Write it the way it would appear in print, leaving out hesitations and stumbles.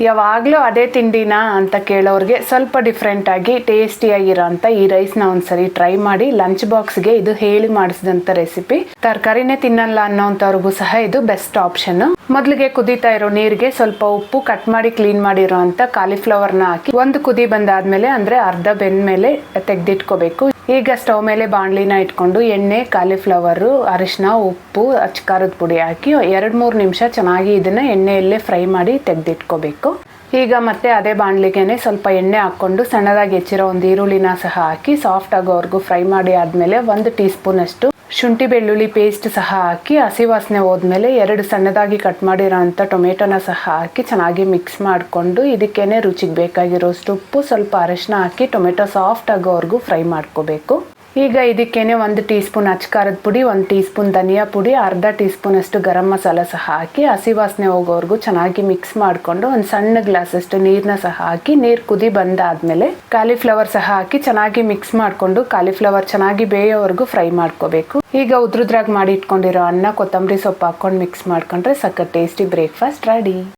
ಯಾವಾಗಲೂ ಅದೇ ತಿಂಡಿನಾ ಅಂತ ಕೇಳೋರಿಗೆ ಸ್ವಲ್ಪ ಡಿಫ್ರೆಂಟಾಗಿ ಟೇಸ್ಟಿಯಾಗಿರೋ ಅಂತ ಈ ರೈಸ್ನ ಒಂದ್ಸರಿ ಟ್ರೈ ಮಾಡಿ. ಲಂಚ್ ಬಾಕ್ಸ್ಗೆ ಇದು ಹೇಳಿ ಮಾಡಿಸಿದಂಥ ರೆಸಿಪಿ. ತರಕಾರಿನೇ ತಿನ್ನಲ್ಲ ಅನ್ನೋಂಥವ್ರಿಗೂ ಸಹ ಇದು ಬೆಸ್ಟ್ ಆಪ್ಷನ್. ಮೊದಲಿಗೆ ಕುದೀತಾ ಇರೋ ನೀರಿಗೆ ಸ್ವಲ್ಪ ಉಪ್ಪು, ಕಟ್ ಮಾಡಿ ಕ್ಲೀನ್ ಮಾಡಿರೋ ಅಂತ ಕಾಲಿಫ್ಲವರ್ನ ಹಾಕಿ ಒಂದು ಕುದಿ ಬಂದಾದ್ಮೇಲೆ ಅಂದರೆ ಅರ್ಧ ಬೆಂದ ಮೇಲೆ ತೆಗೆದಿಟ್ಕೋಬೇಕು. ಈಗ ಸ್ಟವ್ ಮೇಲೆ ಬಾಣಲಿನ ಇಟ್ಕೊಂಡು ಎಣ್ಣೆ, ಕಾಲಿಫ್ಲವರು, ಅರಿಶಿನ, ಉಪ್ಪು, ಅಚ್ಕಾರದ ಪುಡಿ ಹಾಕಿ 2-3 ನಿಮಿಷ ಚೆನ್ನಾಗಿ ಇದನ್ನ ಎಣ್ಣೆಯಲ್ಲೇ ಫ್ರೈ ಮಾಡಿ ತೆಗೆದಿಟ್ಕೋಬೇಕು. ಈಗ ಮತ್ತೆ ಅದೇ ಬಾಣಲಿಗೆನೆ ಸ್ವಲ್ಪ ಎಣ್ಣೆ ಹಾಕ್ಕೊಂಡು ಸಣ್ಣದಾಗಿ ಹೆಚ್ಚಿರೋ ಒಂದು ಈರುಳ್ಳಿನ ಸಹ ಹಾಕಿ ಸಾಫ್ಟ್ ಆಗೋವರೆಗೂ ಫ್ರೈ ಮಾಡಿ ಆದಮೇಲೆ 1 ಟೀ ಸ್ಪೂನ್ ಅಷ್ಟು ಶುಂಠಿ ಬೆಳ್ಳುಳ್ಳಿ ಪೇಸ್ಟ್ ಸಹ ಹಾಕಿ ಹಸಿ ವಾಸನೆ ಹೋದ್ಮೇಲೆ 2 ಸಣ್ಣದಾಗಿ ಕಟ್ ಮಾಡಿರೋ ಅಂಥ ಟೊಮೆಟೊನ ಸಹ ಹಾಕಿ ಚೆನ್ನಾಗಿ ಮಿಕ್ಸ್ ಮಾಡಿಕೊಂಡು ಇದಕ್ಕೇನೆ ರುಚಿಗೆ ಬೇಕಾಗಿರೋಷ್ಟು ಉಪ್ಪು, ಸ್ವಲ್ಪ ಅರಿಶಿನ ಹಾಕಿ ಟೊಮೆಟೊ ಸಾಫ್ಟ್ ಆಗೋವರೆಗೂ ಫ್ರೈ ಮಾಡ್ಕೋಬೇಕು. ಈಗ ಇದಕ್ಕೇನೆ 1 ಟೀ ಸ್ಪೂನ್ ಅಚ್ಕಾರದ ಪುಡಿ, 1 ಟೀ ಸ್ಪೂನ್ ಧನಿಯಾ ಪುಡಿ, ಅರ್ಧ ಟೀ ಸ್ಪೂನ್ ಅಷ್ಟು ಗರಂ ಮಸಾಲ ಸಹ ಹಾಕಿ ಹಸಿ ವಾಸನೆ ಹೋಗೋವರೆಗೂ ಚೆನ್ನಾಗಿ ಮಿಕ್ಸ್ ಮಾಡಿಕೊಂಡು ಒಂದು ಸಣ್ಣ ಗ್ಲಾಸ್ ಅಷ್ಟು ನೀರನ್ನ ಸಹ ಹಾಕಿ ನೀರು ಕುದಿ ಬಂದಾದ್ಮೇಲೆ ಕಾಲಿಫ್ಲವರ್ ಸಹ ಹಾಕಿ ಚೆನ್ನಾಗಿ ಮಿಕ್ಸ್ ಮಾಡಿಕೊಂಡು ಕಾಲಿಫ್ಲವರ್ ಚೆನ್ನಾಗಿ ಬೇಯೋವರೆಗೂ ಫ್ರೈ ಮಾಡ್ಕೋಬೇಕು. ಈಗ ಉದ್ರುದ್ರಾಗಿ ಮಾಡಿ ಇಟ್ಕೊಂಡಿರೋ ಅನ್ನ, ಕೊತ್ತಂಬರಿ ಸೊಪ್ಪು ಹಾಕೊಂಡು ಮಿಕ್ಸ್ ಮಾಡ್ಕೊಂಡ್ರೆ ಸಖತ್ ಟೇಸ್ಟಿ ಬ್ರೇಕ್ಫಾಸ್ಟ್ ರೆಡಿ.